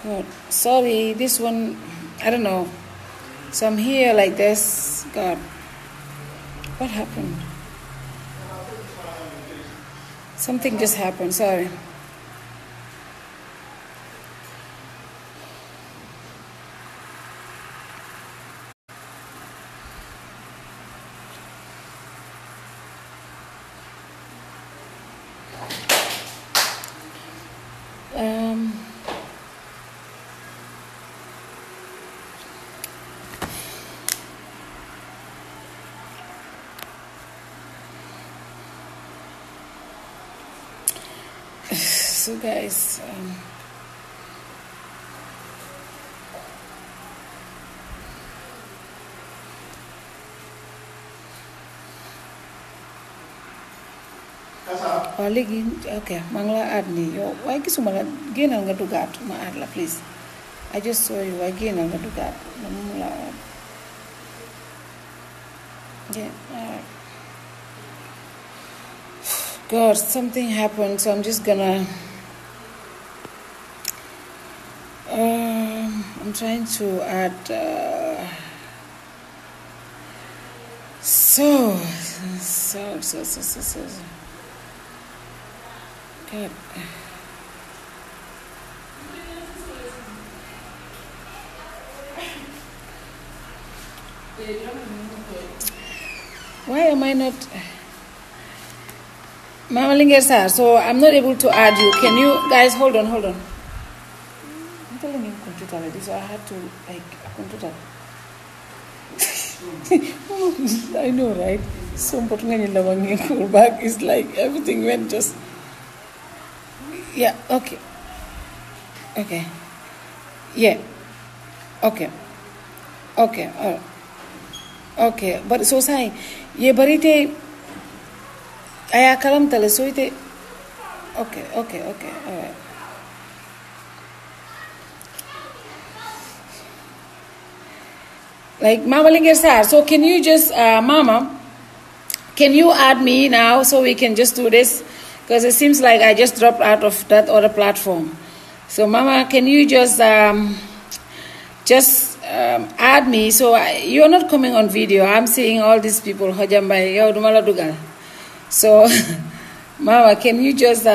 God, sorry, this one, I don't know. So I'm here like this. God, what happened? Something just happened, sorry. So guys, léegi ok maa ngi la add nii yow waaye gisuma la génnal nga dugaat ma add la please I just saw you waaye génnal nga dugaat man mu la add yeah alright. God, something happened, so I'm just gonna I'm trying to add so God. Why am I not Mama Linger sir, so I'm not able to add you. Can you guys hold on? I'm telling you computer like this, so I had to like computer. I know, right? So important back is like everything went just yeah, okay. Yeah. Okay. Okay. But so say ye barite aya kalam tale so ite okay. All right. Like Mama Linger sir, so can you just Mama, can you add me now so we can just do this? Because it seems like I just dropped out of that other platform. So Mama, can you just add me? So you're not coming on video. I'm seeing all these people. So Mama, can you just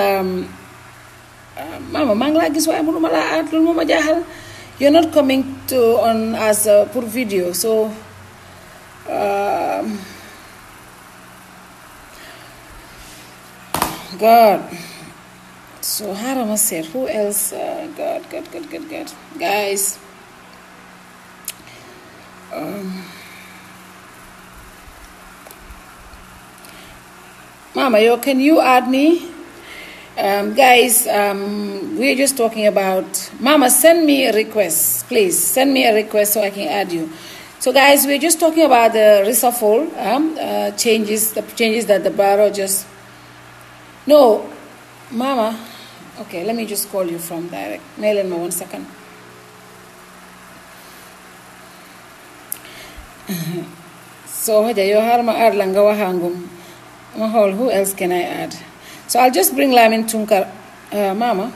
Mama, you're not coming to on as a poor video. So God. So Harama said, who else? God. Guys. Mama, can you add me? Guys, we're just talking about... Mama, send me a request. Please, send me a request so I can add you. So guys, we're just talking about the reshuffle, changes that the barrow just... No, Mama. Okay, let me just call you from direct. Mail in 1 second. So, who else can I add? So I'll just bring Lamin Tunkar. Mama,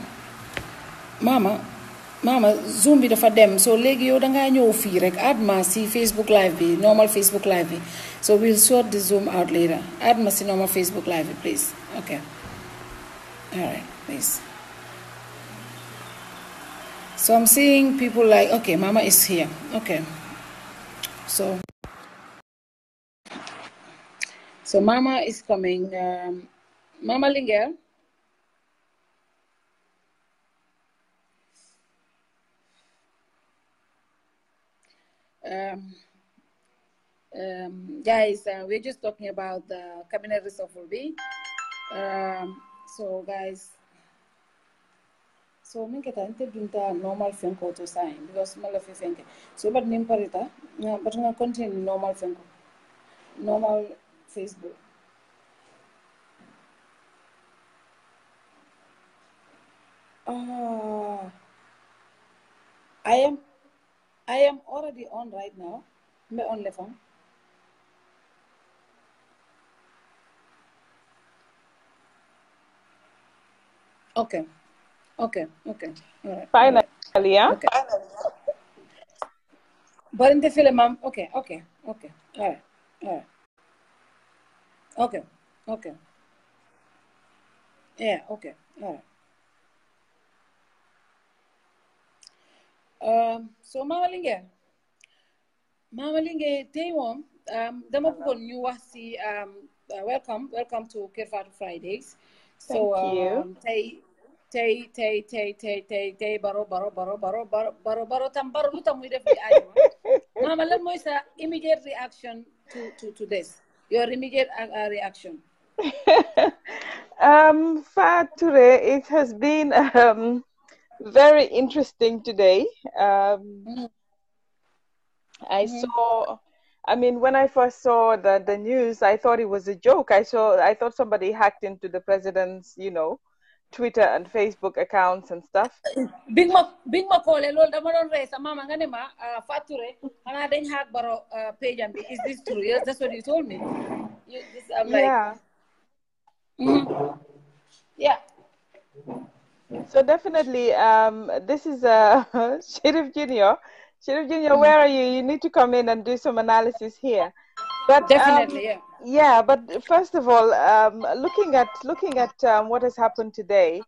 Zoom bi dafa dem. So legi yow da nga ñew fi rek add ma si Facebook live bi, normal Facebook live bi. So we'll sort the Zoom out later. Add ma si normal Facebook live bi, please. Okay. All right, please. So I'm seeing people like, okay, Mama is here. Okay. So Mama is coming. Mama Linger. Guys, we're just talking about the cabinet reshuffle. So guys, so minke ta inte dunta normal fenko to sign because mala fi fenke. So but nimparita, but nga continue normal fenko, normal Facebook. I am already on right now. Me on the phone. Okay. All right. Fine. All right. Yeah. Okay. But in the film, okay. All right. Okay. Okay. Yeah, okay. All right. So Mama Linge, tey moom dama bëggoon ñu wax si welcome to Kerr Fatou Fridays. So Thank you. tey baro tam baro lu tam muy def li ajuma. Mama lan mooy sa immediate reaction to this, your immediate reaction. Fatou, it has been very interesting today. Mm-hmm. I saw, I mean, when I first saw the news, I thought it was a joke. I thought somebody hacked into the president's, Twitter and Facebook accounts and stuff. Big ma koole loolu dama doon rey sa mama nga ne ma Fature xanaa dañ hack baro page am bi, is this true? Yes, that's what you told me. I'm like, Yeah. yeah. So definitely, this is Sheriff Junior. Sheriff Junior, where are you? You need to come in and do some analysis here. But Definitely, yeah. yeah. But first of all, looking at what has happened today,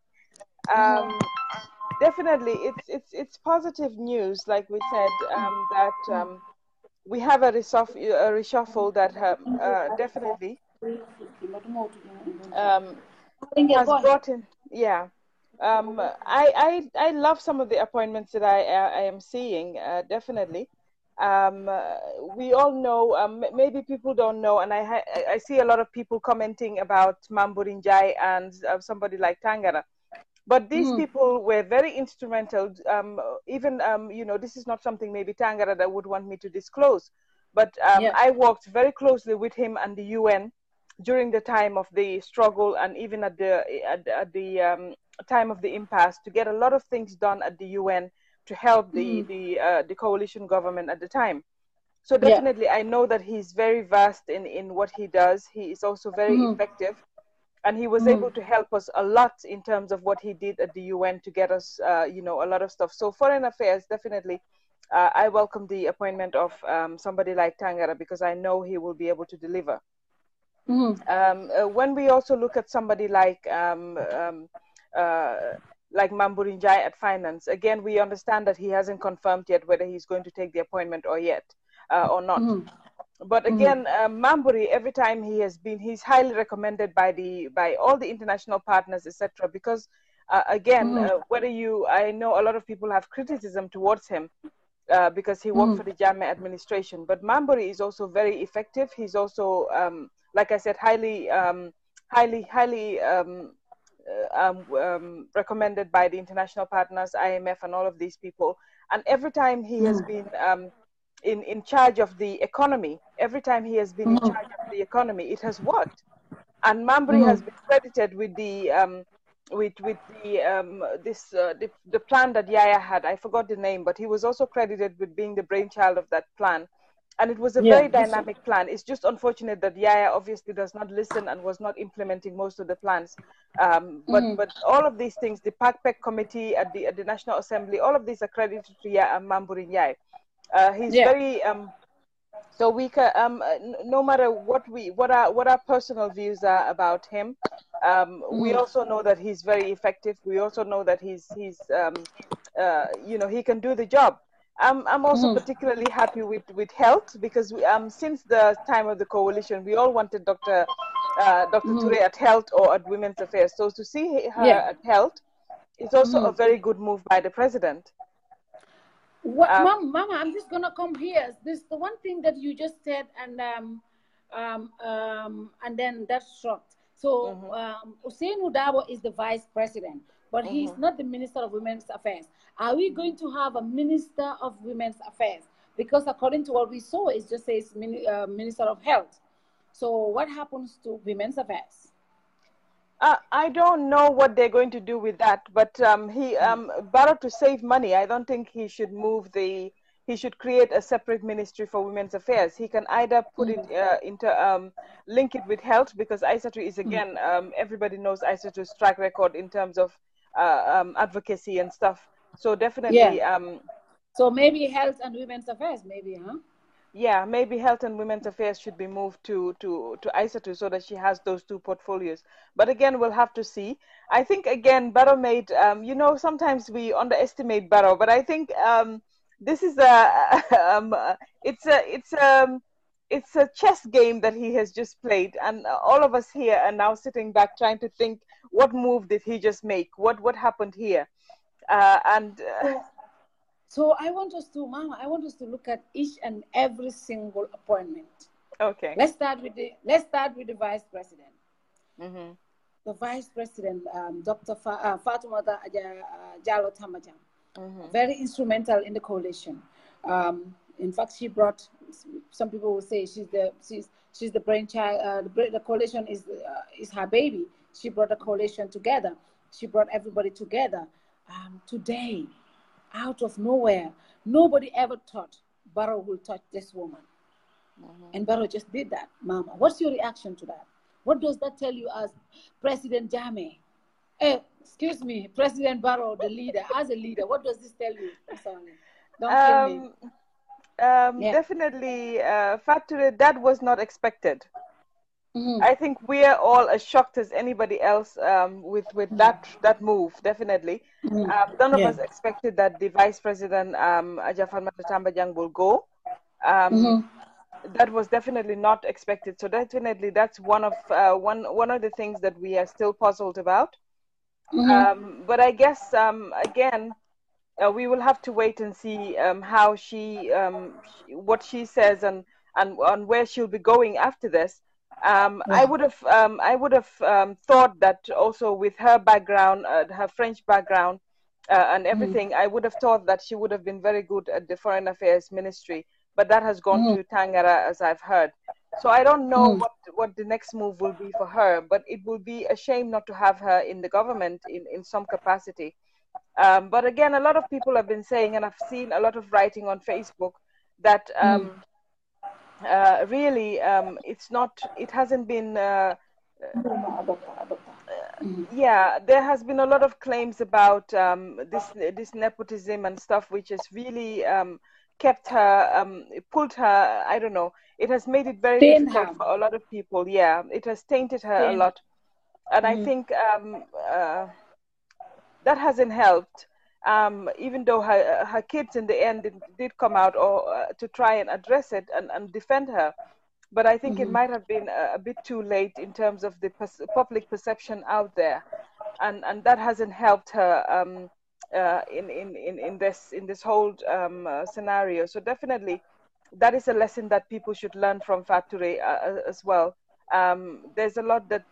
definitely it's positive news. Like we said, that we have a reshuffle that definitely um, has Go ahead. brought in, yeah. I love some of the appointments that I am seeing, definitely. We all know, maybe people don't know, and I see a lot of people commenting about Mamburinjai and somebody like Tangara. But these people were very instrumental. Even, this is not something maybe Tangara that would want me to disclose. But Yeah. I worked very closely with him and the UN during the time of the struggle, and even at the time of the impasse, to get a lot of things done at the UN to help the coalition government at the time. So Yeah. definitely, I know that he's very vast in what he does. He is also very effective, and he was able to help us a lot in terms of what he did at the UN to get us, a lot of stuff. So foreign affairs, definitely, I welcome the appointment of somebody like Tangara, because I know he will be able to deliver. When we also look at somebody like Mamburinjai at finance, again, we understand that he hasn't confirmed yet whether he's going to take the appointment or not. But again, Mamburi, every time he's highly recommended by all the international partners, etc. Because again, I know a lot of people have criticism towards him because he worked for the Jammeh administration. But Mamburi is also very effective. He's also, like I said, highly recommended by the international partners, IMF, and all of these people. And every time he has been in charge of the economy, every time he has been in charge of the economy, it has worked. And Mambri has been credited with the the plan that Yaya had. I forgot the name, but he was also credited with being the brainchild of that plan. And it was a very dynamic plan. It's just unfortunate that Yaya obviously does not listen and was not implementing most of the plans. But all of these things, the PACPEC committee at the National Assembly, all of these are credited to Mamburin Yai. He's very so we can no matter what our personal views are about him, we also know that he's very effective. We also know that he's he can do the job. I'm also particularly happy with health, because since the time of the coalition, we all wanted Dr. Ture at health or at women's affairs. So to see her at health is also a very good move by the president. What, Mama, I'm just gonna come here. This the one thing that you just said, and then that shocked. So Hussein Udabo is the vice president, but he's not the minister of women's affairs. Are we going to have a minister of women's affairs? Because according to what we saw, it just says minister of health. So what happens to women's affairs? I don't know what they're going to do with that, but Barrow, to save money, I don't think he should he should create a separate ministry for women's affairs. He can either put it link it with health, because Aissatou is, again, everybody knows Aissatou's track record in terms of advocacy and stuff. So definitely, so maybe health and women's affairs, maybe, huh? Yeah, maybe health and women's affairs should be moved to Aissatou so that she has those two portfolios. But again, we'll have to see. I think again, Barrow made. Sometimes we underestimate Barrow, but I think this is a it's a chess game that he has just played, and all of us here are now sitting back trying to think, what move did he just make? What happened here? So I want us to, Mama, I want us to look at each and every single appointment. Okay. Let's start with the vice president. Mm-hmm. The vice president, Dr. Fatoumata Jallow Tambajang, very instrumental in the coalition. In fact, she brought. Some people will say she's the brainchild. The coalition is her baby. She brought the coalition together. She brought everybody together. Today, out of nowhere, nobody ever thought Barrow will touch this woman, and Barrow just did that. Mama, what's your reaction to that? What does that tell you as President Jammeh? Excuse me, President Barrow, the leader, as a leader, what does this tell you? I'm sorry. Don't kill me. Definitely, Fatou, that was not expected. I think we are all as shocked as anybody else with that move. Definitely, none of us expected that the vice president Aja Fatoumatta Tambajang will go. That was definitely not expected. So definitely, that's one of the things that we are still puzzled about. But I guess again, we will have to wait and see how what she says and where she'll be going after this. I would have thought that also with her background, her French background, and everything, I would have thought that she would have been very good at the Foreign Affairs Ministry. But that has gone to Tangara, as I've heard. So I don't know what the next move will be for her, but it will be a shame not to have her in the government in some capacity. But again, a lot of people have been saying, and I've seen a lot of writing on Facebook, that really it hasn't been, there has been a lot of claims about this nepotism and stuff, which has really kept her, pulled her, I don't know, it has made it very difficult for a lot of people. Yeah, it has tainted her a lot. And I think that hasn't helped. Even though her kids in the end did come out to try and address it and defend her. But I think it might have been a bit too late in terms of the public perception out there. And that hasn't helped her in this whole scenario. So definitely, that is a lesson that people should learn from Fatou as well. There's a lot that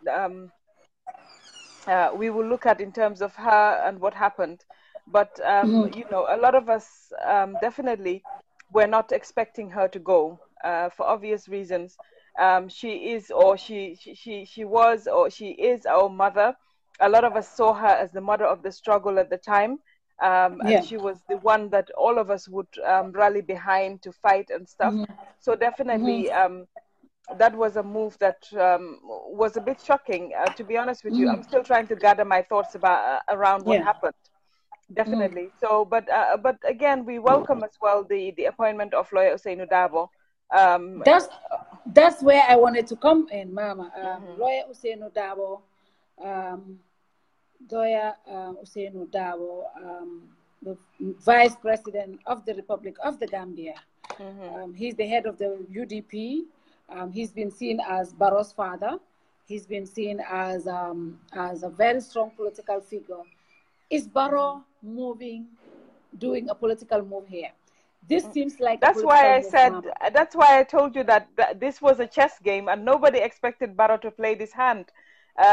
we will look at in terms of her and what happened. But a lot of us definitely were not expecting her to go for obvious reasons. She is, or she was, or she is our mother. A lot of us saw her as the mother of the struggle at the time. And she was the one that all of us would rally behind to fight and stuff. So definitely, that was a move that was a bit shocking. To be honest with you, I'm still trying to gather my thoughts around what happened. Definitely. So, but again, we welcome as well the appointment of Lawyer Ousainou Darboe. That's where I wanted to come in, Mama. Lawyer Ousainou Darboe, the Vice President of the Republic of the Gambia. He's the head of the UDP. He's been seen as Barrow's father. He's been seen as a very strong political figure. Is Barrow doing a political move here? This seems like that's why I said, that's why I told you that this was a chess game and nobody expected Barrow to play this hand,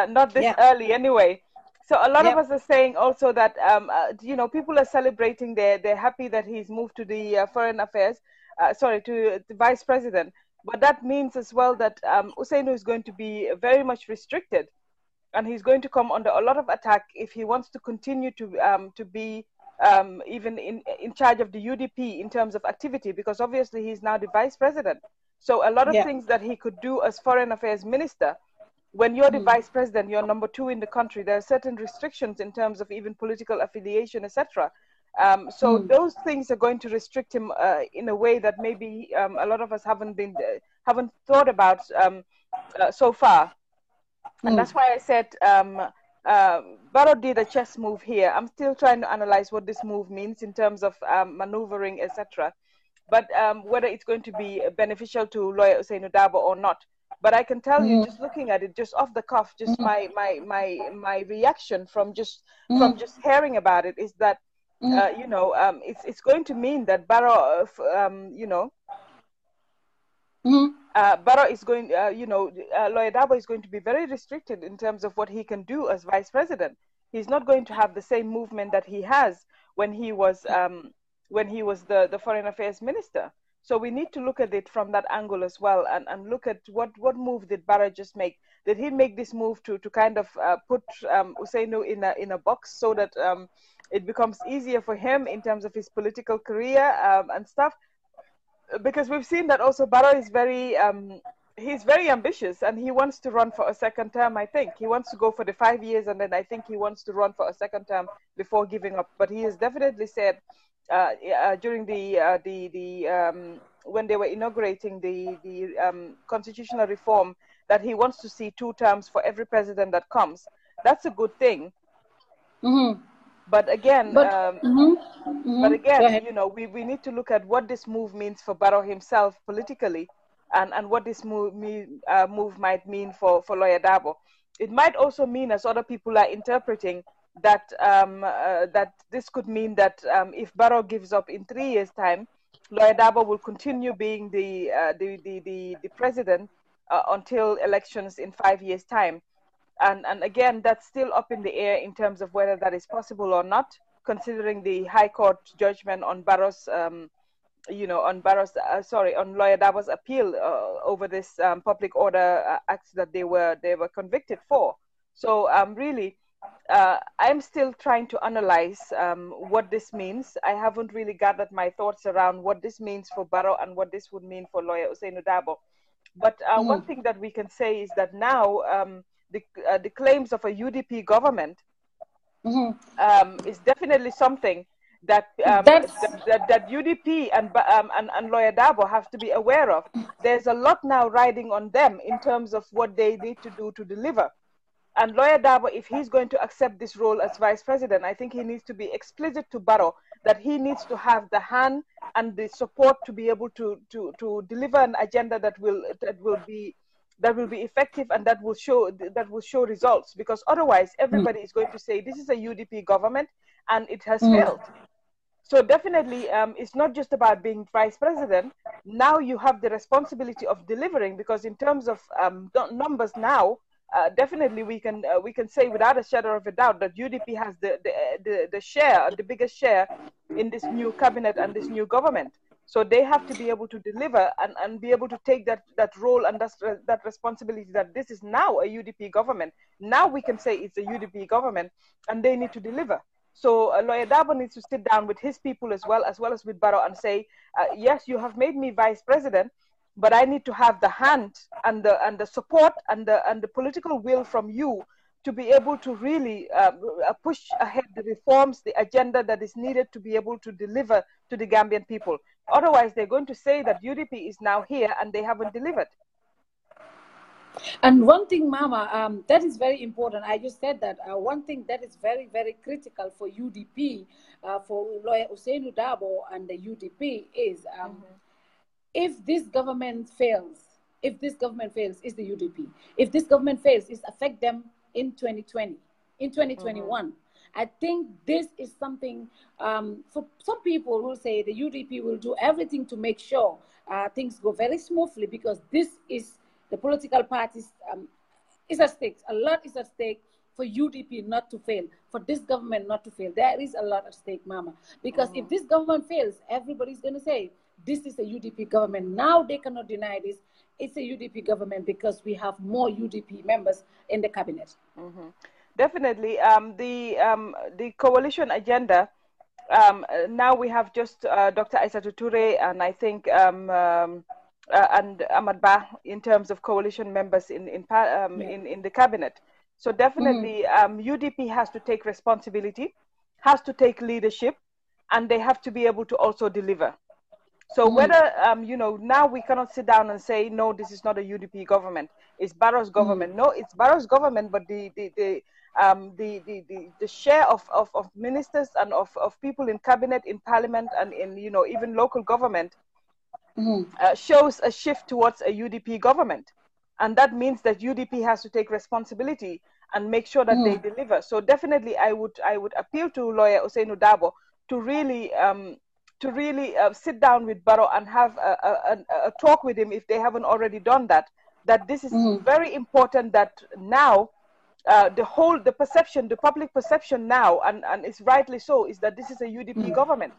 not this early anyway. So a lot of us are saying also that people are celebrating. They're happy that he's moved to the foreign affairs, to the vice president. But that means as well that Ousainou is going to be very much restricted. And he's going to come under a lot of attack if he wants to continue to be even in charge of the UDP in terms of activity, because obviously he's now the vice president. So a lot of things that he could do as foreign affairs minister, when you're the vice president, you're number 2 in the country. There are certain restrictions in terms of even political affiliation, etc. So those things are going to restrict him in a way that maybe a lot of us haven't thought about so far. And that's why I said Barrow did a chess move here. I'm still trying to analyze what this move means in terms of maneuvering, etc. But whether it's going to be beneficial to lawyer Usainu Dabo or not. But I can tell you, just looking at it, just off the cuff, just my reaction from just hearing about it is that you know, it's going to mean that Barrow, you know, Barrow is going, you know, Lawyer Dabo is going to be very restricted in terms of what he can do as vice president. He's not going to have the same movement that he has when he was the foreign affairs minister. So we need to look at it from that angle as well, and look at what move did Barrow just make? Did he make this move to kind of put Usainu in a box so that it becomes easier for him in terms of his political career and stuff? Because we've seen that also Barrow is he's very ambitious, and he wants to run for a second term. I think he wants to go for the 5 years, and then I think he wants to run for a second term before giving up. But he has definitely said during when they were inaugurating the constitutional reform that he wants to see 2 terms for every president that comes. That's a good thing. But again, you know, we need to look at what this move means for Barrow himself politically, and what this move might mean for Lawyer Dabo. It might also mean, as other people are interpreting, that that this could mean that if Barrow gives up in 3 years' time, Lawyer Dabo will continue being the president until elections in 5 years' time. And again, that's still up in the air in terms of whether that is possible or not, considering the High Court judgment on Barrow's, you know, on Lawyer Dabo's appeal over this public order acts that they were convicted for. So really, I'm still trying to analyze what this means. I haven't really gathered my thoughts around what this means for Barrow and what this would mean for Lawyer Usainu Dabo. But one thing that we can say is that now the claims of a UDP government is definitely something that that UDP and Lawyer Dabo have to be aware of. There's a lot now riding on them in terms of what they need to do to deliver. And Lawyer Dabo, if he's going to accept this role as vice president, I think he needs to be explicit to Barrow that he needs to have the hand and the support to be able to deliver an agenda that will be effective and that will show results. Because otherwise, everybody is going to say this is a UDP government and it has failed. So definitely, it's not just about being vice president. Now you have the responsibility of delivering, because in terms of numbers now. Definitely, we can say without a shadow of a doubt that UDP has the share, the biggest share in this new cabinet and this new government. So they have to be able to deliver and be able to take that role and that responsibility that this is now a UDP government. Now we can say it's a UDP government, and they need to deliver. So Lawyer Dabo needs to sit down with his people as well as with Barrow and say, yes, you have made me vice president, but I need to have the hand and the support and the political will from you to be able to really push ahead the reforms, the agenda that is needed to be able to deliver to the Gambian people. Otherwise, they're going to say that UDP is now here and they haven't delivered. And one thing, Mama, that is very important. I just said that one thing that is very, very critical for UDP, for Lawyer Usainu Dabo and the UDP is if this government fails, it's the UDP. If this government fails, it affects them in 2020, in 2021. I think this is something, for some people will say the UDP will do everything to make sure things go very smoothly, because this is the political parties is at stake. A lot is at stake for UDP not to fail, for this government not to fail. There is a lot at stake, Mama. Because if this government fails, everybody's going to say, this is a UDP government. Now they cannot deny this. It's a UDP government because we have more UDP members in the cabinet. Definitely. The coalition agenda, now we have just Dr. Aissatou Touré and I think and Ahmad Bah in terms of coalition members in the cabinet. So definitely UDP has to take responsibility, has to take leadership, and they have to be able to also deliver. So whether, you know, now we cannot sit down and say, no, this is not a UDP government. It's Barrow's government. No, it's Barrow's government, but the share of ministers and of people in cabinet, in parliament, and in, you know, even local government shows a shift towards a UDP government. And that means that UDP has to take responsibility and make sure that they deliver. So definitely I would appeal to lawyer Ousainou Darboe to really sit down with Barrow and have a talk with him, if they haven't already done that, that this is very important, that now the perception, the public perception now, and it's rightly so, is that this is a UDP government.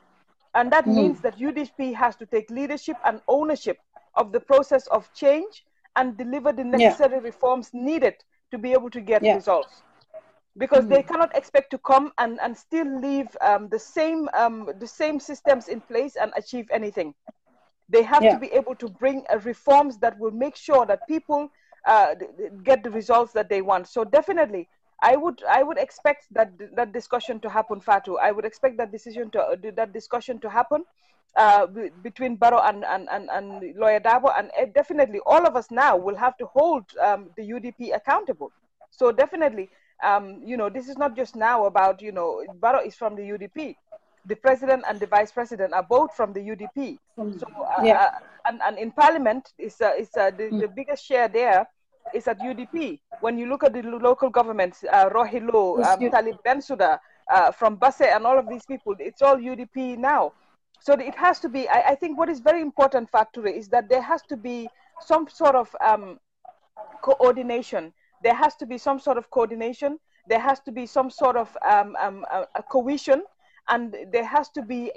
And that means that UDP has to take leadership and ownership of the process of change and deliver the necessary reforms needed to be able to get results. Because they cannot expect to come and still leave the same systems in place and achieve anything. They have to be able to bring reforms that will make sure that people get the results that they want. So definitely, I would expect that discussion to happen, Fatou. I would expect that discussion to happen between Barrow and lawyer Darboe, and definitely all of us now will have to hold the UDP accountable. So definitely, you know, this is not just now about, you know, Barrow is from the UDP. The president and the vice president are both from the UDP. So, and in parliament, the biggest share there is at UDP. When you look at the local governments, Rohilo, Talib Bensouda, from Basse, and all of these people, it's all UDP now. So it has to be, I think what is very important, Fatou, is that there has to be some sort of coordination. There has to be some sort of coordination. There has to be some sort of a cohesion, and there has to be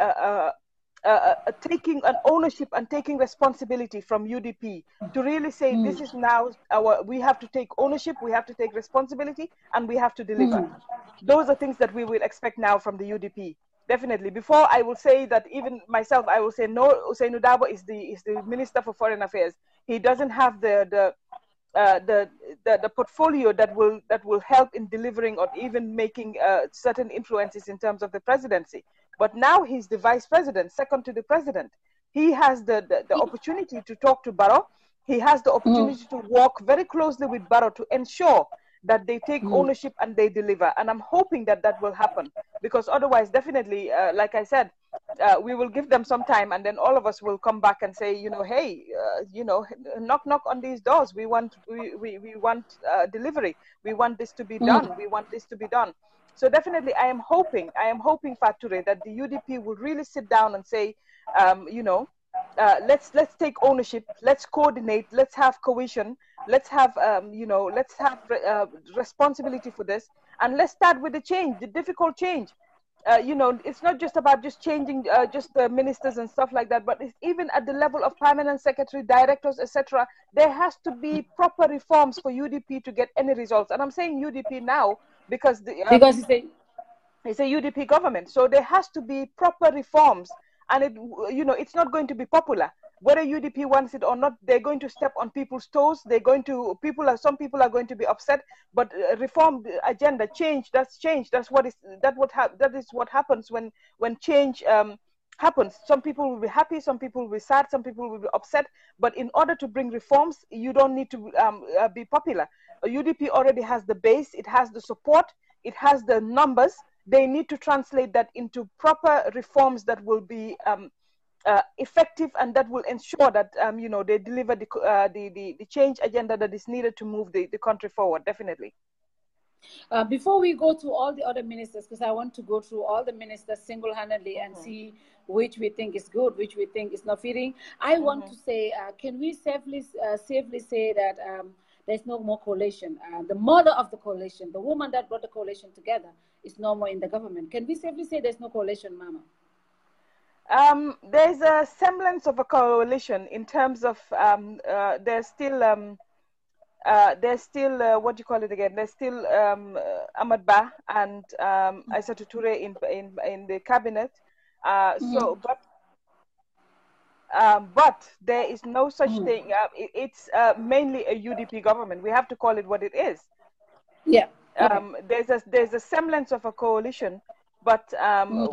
taking an ownership and taking responsibility from UDP to really say, this is now we have to take ownership, we have to take responsibility, and we have to deliver. Those are things that we will expect now from the UDP. Definitely. Before I will say that, even myself, I will say no. Ousainou Darboe is the Minister for Foreign Affairs. He doesn't have the portfolio that will help in delivering or even making certain influences in terms of the presidency. But now he's the vice president, second to the president. He has the opportunity to talk to Barrow. He has the opportunity to work very closely with Barrow to ensure that they take ownership and they deliver. And I'm hoping that that will happen, because otherwise, definitely, like I said, we will give them some time, and then all of us will come back and say, you know, hey, you know, knock on these doors. We want delivery. We want this to be done. We want this to be done. So definitely, I am hoping, Fatou, that the UDP will really sit down and say, you know, let's take ownership. Let's coordinate. Let's have cohesion. Let's have, you know, let's have responsibility for this, and let's start with the change, the difficult change. You know, it's not just about just changing just the ministers and stuff like that, but it's even at the level of permanent secretary, directors, etc. There has to be proper reforms for UDP to get any results. And I'm saying UDP now because because it's a UDP government, so there has to be proper reforms, and it, you know, it's not going to be popular. Whether UDP wants it or not, they're going to step on people's toes. They're going to, some people are going to be upset, but reform agenda, change, that's change. That is what happens when change happens. Some people will be happy, some people will be sad, some people will be upset. But in order to bring reforms, you don't need to be popular. UDP already has the base, it has the support, it has the numbers. They need to translate that into proper reforms that will be effective, and that will ensure that you know, they deliver the change agenda that is needed to move the country forward. Definitely. Before we go to all the other ministers, because I want to go through all the ministers single-handedly and see which we think is good, which we think is not fitting. I want to say, can we safely say that there's no more coalition? The mother of the coalition, the woman that brought the coalition together, is no more in the government. Can we safely say there's no coalition, Mama? There's a semblance of a coalition in terms of there's still what do you call it again? There's still Ahmad Ba and Aissatou Touré in the cabinet. So, but there is no such thing. It's mainly a UDP government. We have to call it what it is. Yeah. There's a semblance of a coalition, but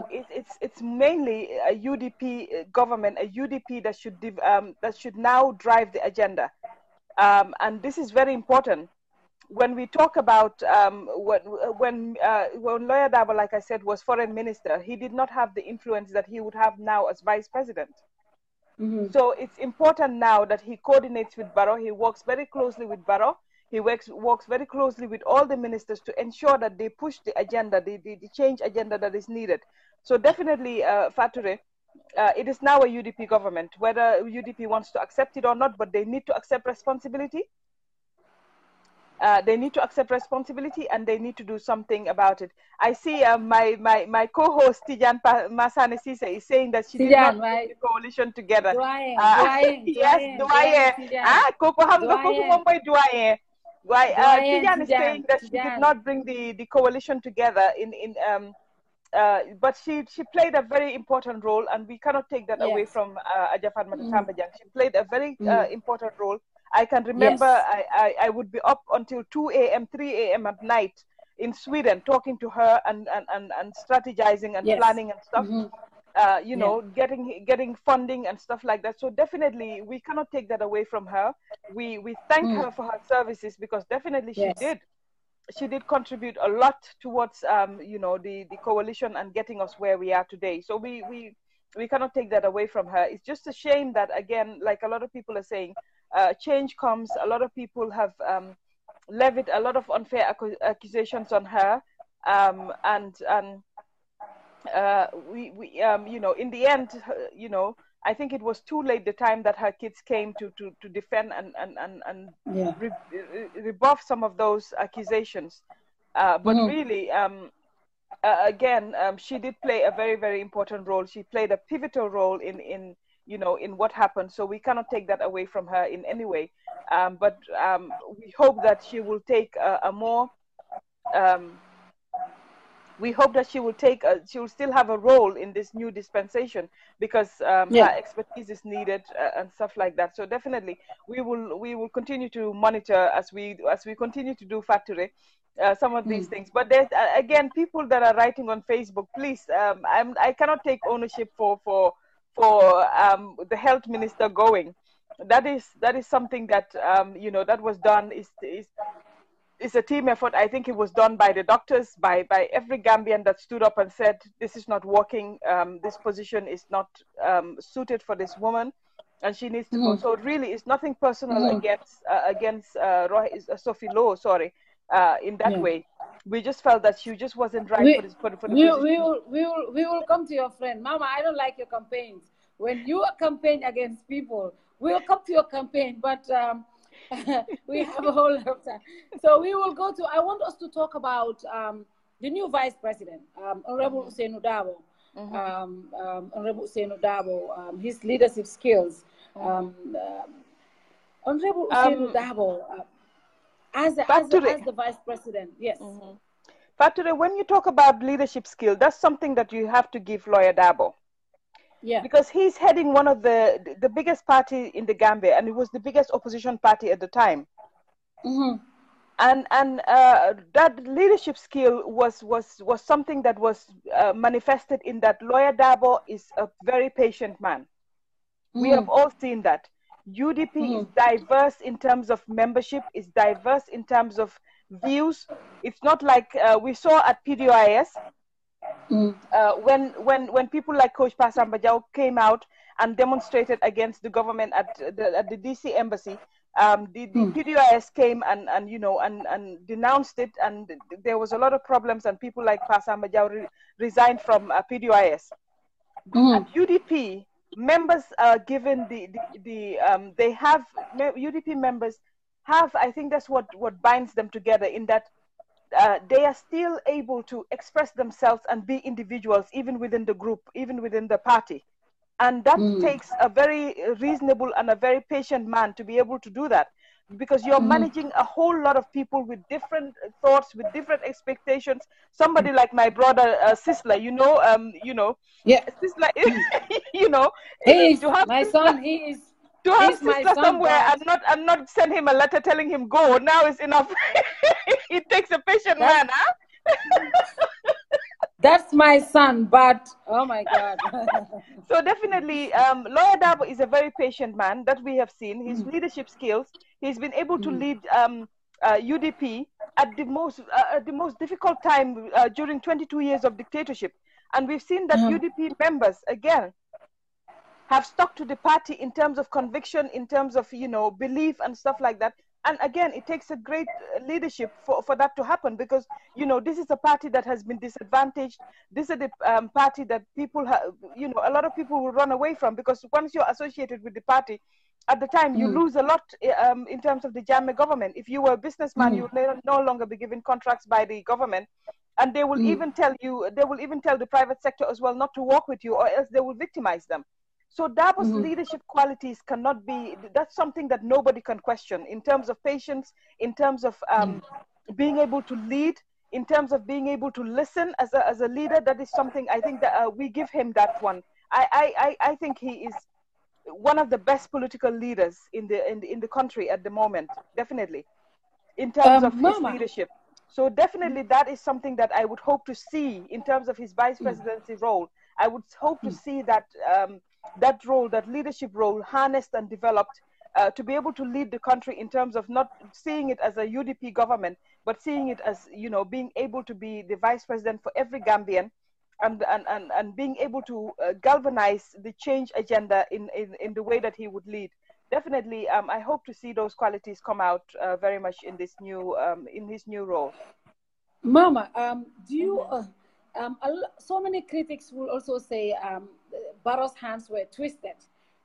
it's mainly a UDP government, a UDP that should now drive the agenda, and this is very important. When we talk about when Lawyer Dabo, like I said, was foreign minister, he did not have the influence that he would have now as vice president. So it's important now that he coordinates with Barrow. He works very closely with Barrow. He works very closely with all the ministers to ensure that they push the agenda, the change agenda that is needed. So definitely, Fatou, it is now a UDP government, whether UDP wants to accept it or not, but they need to accept responsibility. They need to accept responsibility, and they need to do something about it. I see my co-host Tijan Masane Sise is saying that she did not put the coalition together. Yes, doyen. Koko hamga koko momoy doyen. Tijan is saying that she did not bring the coalition together but she played a very important role, and we cannot take that away from Ajafat Matatambajang. She played a very important role. I can remember I would be up until 2 a.m., 3 a.m. at night in Sweden talking to her and strategizing and planning and stuff. You know, getting funding and stuff like that. So definitely we cannot take that away from her. We thank her for her services, because definitely she did contribute a lot towards you know, the coalition and getting us where we are today. So we cannot take that away from her. It's just a shame that, again, like a lot of people are saying, change comes. A lot of people have levied a lot of unfair accusations on her, and you know, in the end, you know, I think it was too late the time that her kids came to defend and rebuff some of those accusations. But really, again, she did play a very, very important role. She played a pivotal role in you know, in what happened. So we cannot take that away from her in any way. But we hope that she will take a more we hope that she will still have a role in this new dispensation, because her expertise is needed and stuff like that. So definitely we will continue to monitor as we continue to do Fatou, some of these things. But there's again people that are writing on Facebook. Please, I cannot take ownership for the health minister going. That is something that you know, that was done is a team effort. I think it was done by the doctors, by every Gambian that stood up and said, this is not working, this position is not suited for this woman, and she needs to go. So really, it's nothing personal against Sophie Lowe, sorry, in that way. We just felt that she just wasn't right for the position. We will come to your friend. Mama, I don't like your campaigns. When you campaign against people, we'll come to your campaign, but we have a whole lot of time. So we will go to, I want us to talk about the new vice president, Honorable Ousainou Darboe. Honorable Ousainou Darboe, his leadership skills. Honorable Ousainou Darboe, as the vice president, yes. Fatou, when you talk about leadership skill, that's something that you have to give Lawyer Darboe. Yeah. Because he's heading one of the biggest party in the Gambia, and it was the biggest opposition party at the time. And that leadership skill was something that was manifested in that Lawyer Darboe is a very patient man. We have all seen that. UDP is diverse in terms of membership, is diverse in terms of views. It's not like we saw at PDIS. When people like Coach Pasamba Jau came out and demonstrated against the government at the DC embassy, the PDIS came and you know and denounced it, and there was a lot of problems, and people like Pasamba Jau resigned from PDIS. And UDP members are given they have UDP members have, I think that's what binds them together, in that they are still able to express themselves and be individuals, even within the group, even within the party. And that takes a very reasonable and a very patient man to be able to do that, because you're managing a whole lot of people with different thoughts, with different expectations. Somebody like my brother Sisla, Sisla, you know, my son, he is. To have Sisla somewhere and not send him a letter telling him go, now is enough. It takes a patient man, huh? That's my son, but oh my God. So definitely, Lawyer Dabo is a very patient man that we have seen. His leadership skills, he's been able to lead UDP at the most difficult time during 22 years of dictatorship. And we've seen that UDP members, again, have stuck to the party in terms of conviction, in terms of, you know, belief and stuff like that. And again, it takes a great leadership for that to happen, because, you know, this is a party that has been disadvantaged. This is the party that people have, you know, a lot of people will run away from, because once you're associated with the party, at the time you lose a lot in terms of the Jammeh government. If you were a businessman, you will no longer be given contracts by the government. And they will even tell you, they will even tell the private sector as well not to work with you, or else they will victimize them. So Dabo's leadership qualities cannot be, that's something that nobody can question in terms of patience, in terms of being able to lead, in terms of being able to listen as a leader. That is something I think that we give him that one. I think he is one of the best political leaders in the country at the moment, definitely, in terms of his leadership. So definitely that is something that I would hope to see in terms of his vice presidency role. I would hope to see that that role, that leadership role, harnessed and developed to be able to lead the country in terms of not seeing it as a UDP government, but seeing it as, you know, being able to be the vice president for every Gambian, and being able to galvanize the change agenda in the way that he would lead. Definitely, I hope to see those qualities come out very much in this new in his new role. Mama, do you? So many critics will also say Barrow's hands were twisted.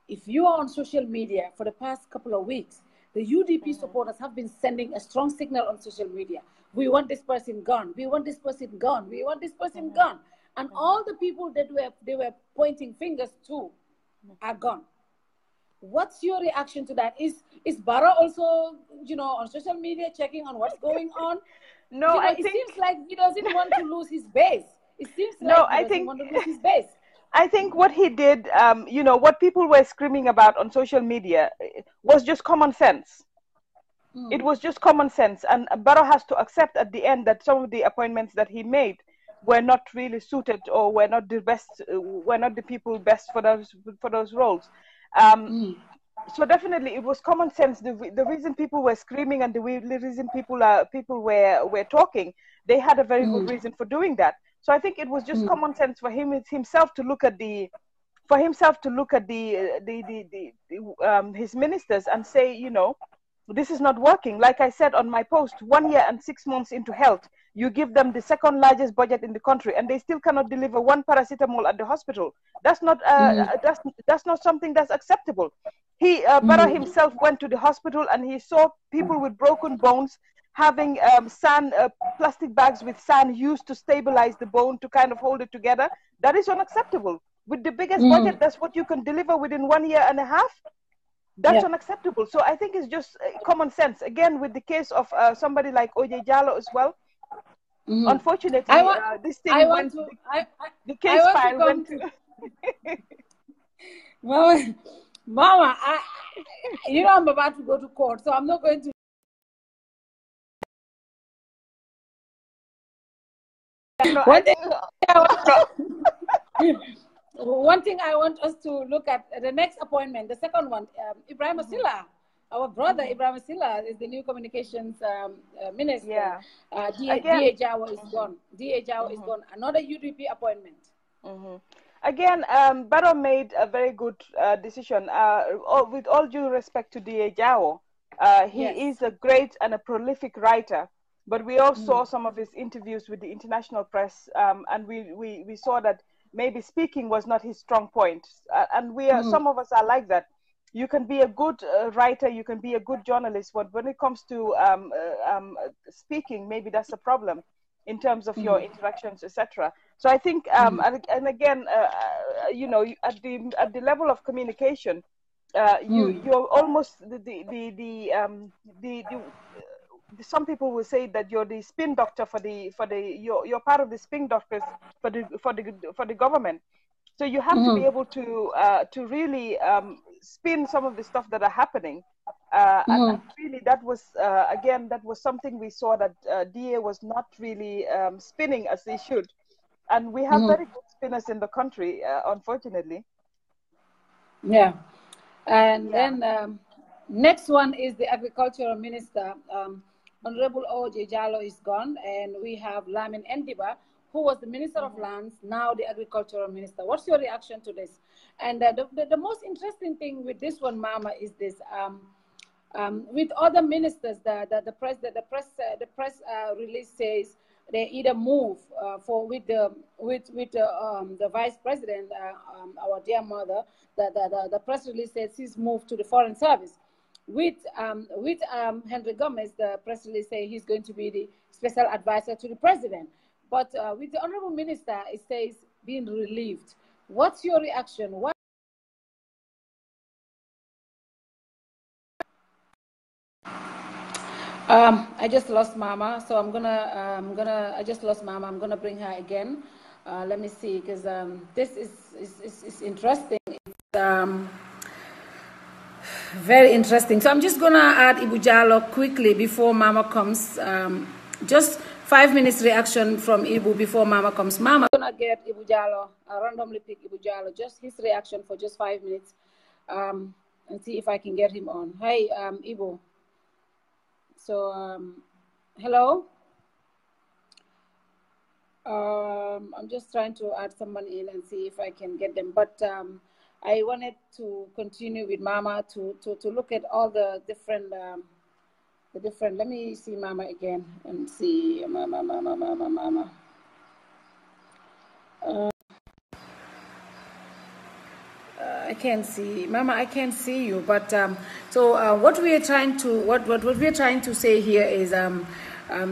If you are on social media for the past couple of weeks, the UDP supporters have been sending a strong signal on social media. We want this person gone. We want this person gone. We want this person gone. And all the people that they were pointing fingers to are gone. What's your reaction to that? Is Barrow also, you know, on social media checking on what's going on? No, you know, it seems like he doesn't want to lose his base. It seems like he doesn't want to lose his base. I think what he did, you know, what people were screaming about on social media was just common sense. It was just common sense. And Barrow has to accept at the end that some of the appointments that he made were not really suited, or were not the best, were not the people best for those roles. So definitely it was common sense. The reason people were screaming and the reason people were talking, they had a very good reason for doing that. So I think it was just common sense for himself to look at his ministers and say, you know, this is not working. Like I said on my post, 1 year and 6 months into health, you give them the second largest budget in the country, and they still cannot deliver one paracetamol at the hospital. That's not that's not something that's acceptable. Barrow himself went to the hospital and he saw people with broken bones having sand, plastic bags with sand used to stabilize the bone to kind of hold it together. That is unacceptable. With the biggest budget, that's what you can deliver within 1 year and a half. That's unacceptable. So I think it's just common sense. Again, with the case of somebody like OJ Jallow as well. Unfortunately, this thing the case file went to... Mama, you know I'm about to go to court, so I'm not going to... One thing I want us to look at, the next appointment, the second one, Ibrahim Asila, our brother Ibrahim Asila is the new communications minister. Yeah. D.A. Jawa is gone. D.A. Jawa is gone. Another UDP appointment. Again, Barrow made a very good decision. With all due respect to D.A. Jawa, he is a great and a prolific writer. But we all saw some of his interviews with the international press, and we saw that maybe speaking was not his strong point. And some of us are like that. You can be a good writer, you can be a good journalist, but when it comes to speaking, maybe that's a problem in terms of your interactions, etc. So I think, and again, you know, at the level of communication, you're almost some people will say that you're the spin doctor you're part of the spin doctors for the government. So you have to be able to really spin some of the stuff that are happening. And really that was, again, that was something we saw that DA was not really spinning as they should. And we have very good spinners in the country, unfortunately. Yeah. And then next one is the agricultural minister. Honorable O.J. Jallow is gone, and we have Lamin Endiba, who was the Minister of Lands, now the Agricultural Minister. What's your reaction to this? And the most interesting thing with this one, Mama, is this. With other ministers, the press release says they either move with the vice president, our dear mother. The press release says he's moved to the Foreign Service. With Henry Gomez, the press release says he's going to be the special advisor to the president. But with the honorable minister, it says being relieved. What's your reaction? What? I just lost Mama, so I just lost Mama. I'm gonna bring her again. Let me see, because this is interesting. It's very interesting. So I'm just gonna add Ibu Jallow quickly before Mama comes. Just 5 minutes reaction from Ibu before Mama comes. Mama, I'm gonna get Ibu Jallow, randomly pick Ibu Jallow, just his reaction for just 5 minutes, and see if I can get him on. Hey, Ibu. So, hello. I'm just trying to add someone in and see if I can get them. But I wanted to continue with Mama to look at all the different, let me see Mama again and see Mama. I can't see Mama. I can't see you. But so what we are trying to say here is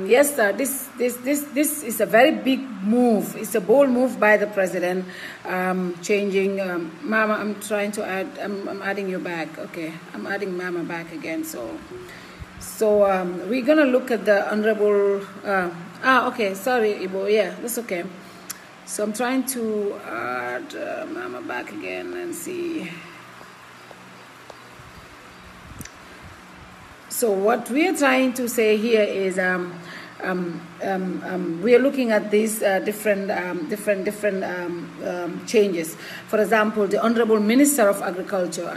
yes, this is a very big move. It's a bold move by the president, changing. Mama, I'm trying to add. I'm adding you back. Okay, I'm adding Mama back again. So we're gonna look at the honorable. Okay. Sorry, Ibo. Yeah, that's okay. So I'm trying to add Mama back again and see. So what we are trying to say here is we are looking at these different changes. For example, the Honorable Minister of Agriculture.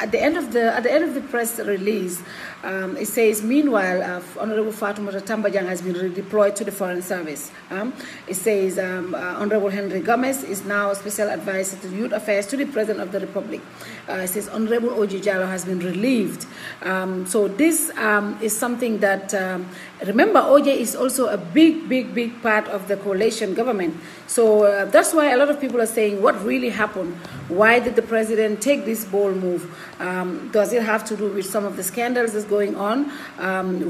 At the end of the press release, it says, meanwhile, Honorable Fatou Tambajang has been redeployed to the Foreign Service. It says Honorable Henry Gomez is now Special Advisor to Youth Affairs to the President of the Republic. It says Honorable O.J. Jallow has been relieved. So this is something that, remember, OJ is also a big part of the coalition government. So that's why a lot of people are saying, what really happened? Why did the president take this bold move? Does it have to do with some of the scandals that's going on?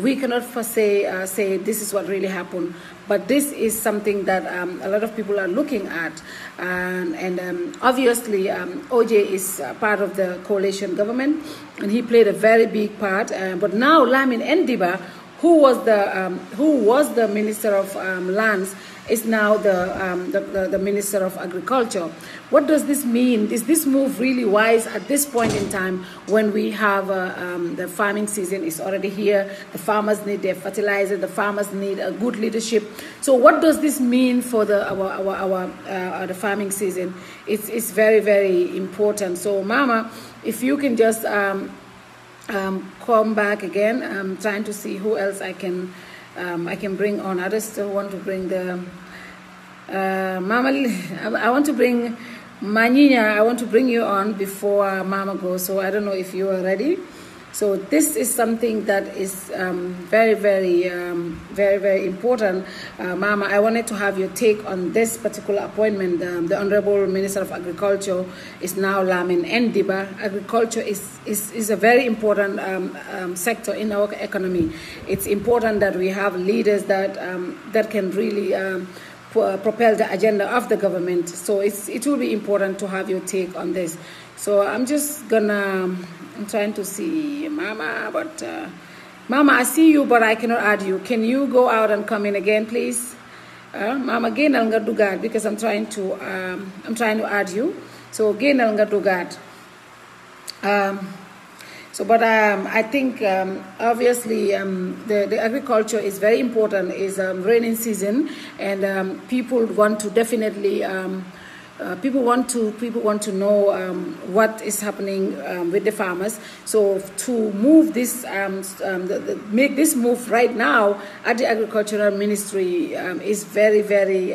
We cannot say this is what really happened. But this is something that a lot of people are looking at. And obviously, OJ is part of the coalition government, and he played a very big part. But now Lamin Endiba, who was the Minister of Lands, is now the Minister of Agriculture. What does this mean? Is this move really wise at this point in time when we have the farming season is already here? The farmers need their fertilizer. The farmers need a good leadership. So what does this mean for the farming season? It's very important. So Mama, if you can just come back again. I'm trying to see who else I can bring on. I just want to bring the Mama. I want to bring Manina. I want to bring you on before Mama goes. So I don't know if you are ready. So this is something that is very important. Mama, I wanted to have your take on this particular appointment. The Honorable Minister of Agriculture is now Lamin Endiba. Agriculture is a very important sector in our economy. It's important that we have leaders that can really propel the agenda of the government. So it will be important to have your take on this. So I'm trying to see Mama, but Mama, I see you, but I cannot add you. Can you go out and come in again, please? Mama, again, I'll do that because I'm trying to add you. So again, I'll do that. So, but I think obviously the agriculture is very important. It's raining season, and people want to definitely people want to know what is happening with the farmers. So to move this, make this move right now at the Agricultural Ministry is very very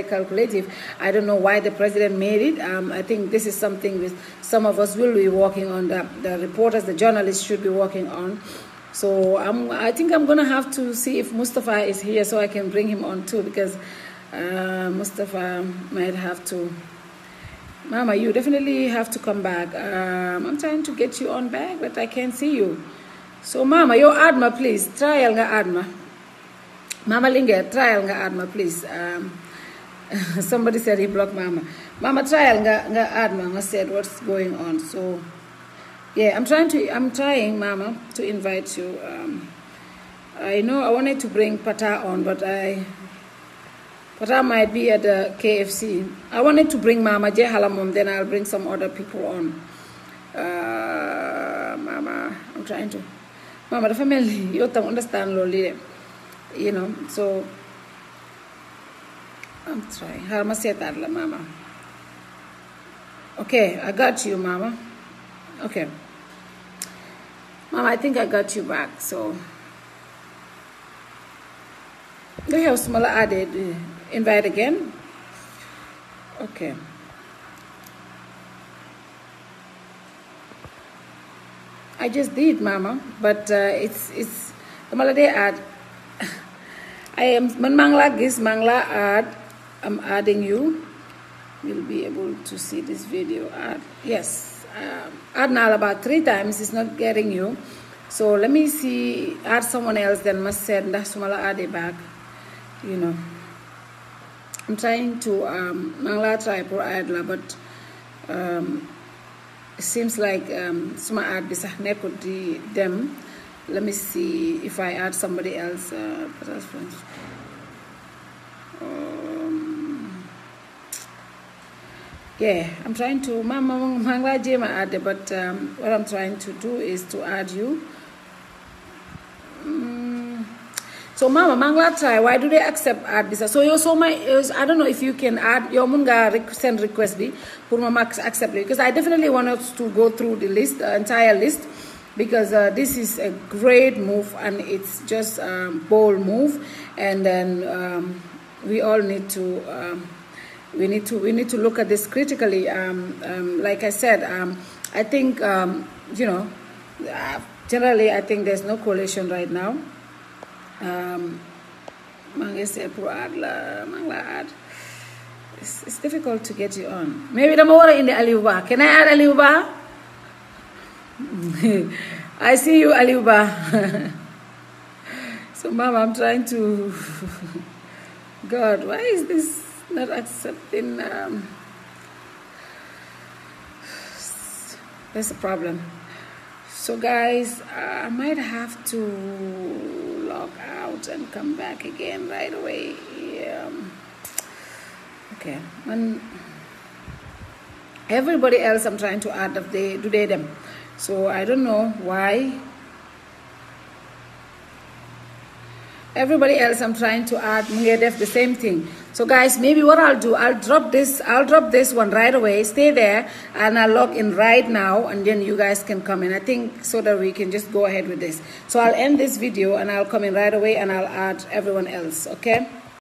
calculative. I don't know why the president made it. I think this is something with some of us will be working on. The reporters, the journalists should be working on. So I think I'm gonna have to see if Mustafa is here so I can bring him on too, because Mustafa might have to. Mama, you definitely have to come back. I'm trying to get you on back, but I can't see you. So Mama, yo adma please. Trial nga adma. Mama Linger, trial nga adma please. Somebody said he blocked Mama. Mama, trial nga adma. I said what's going on. So yeah, I'm trying Mama to invite you. I know I wanted to bring Fatou on, but I might be at the KFC. I wanted to bring Mama J Halamom, then I'll bring some other people on. Mama, I'm trying to. Mama, the family, you don't understand loli, you know. So I'm trying. How am I say that, Mama? Okay, I got you, Mama. Okay, Mama, I think I got you back. So they have smaller added. Invite again. Okay. I just did, Mama, but it's the malade add. I am mangla gis mangla add. I'm adding you. You'll be able to see this video. Add, yes. Add now about 3 times. It's not getting you. So let me see. Add someone else. Then must send that small add it back. You know. I'm trying to mangla try for adla, but it seems like suma add bisa nekut di them. Let me see if I add somebody else. Yeah, I'm trying to mangla jema add, but what I'm trying to do is to add you. So Mama, mangla try. Why do they accept add visa? So you so I don't know if you can add your munga send request be for Mama accept it, because I definitely want us to go through the list, the entire list, because this is a great move and it's just a bold move, and then we all need to we need to look at this critically. Like I said, I think you know, generally I think there's no coalition right now. It's difficult to get you on. Maybe the more in the Aliuba. Can I add Aliuba? I see you, Aliuba. So Mama, I'm trying to God, why is this not accepting? That's a problem. So guys, I might have to log out and come back again right away. Okay, and everybody else I'm trying to add of the today them. So I don't know why. Everybody else I'm trying to add the same thing. So guys, maybe what I'll do, I'll drop this one right away. Stay there and I'll log in right now, and then you guys can come in. I think so that we can just go ahead with this. So I'll end this video and I'll come in right away and I'll add everyone else, okay?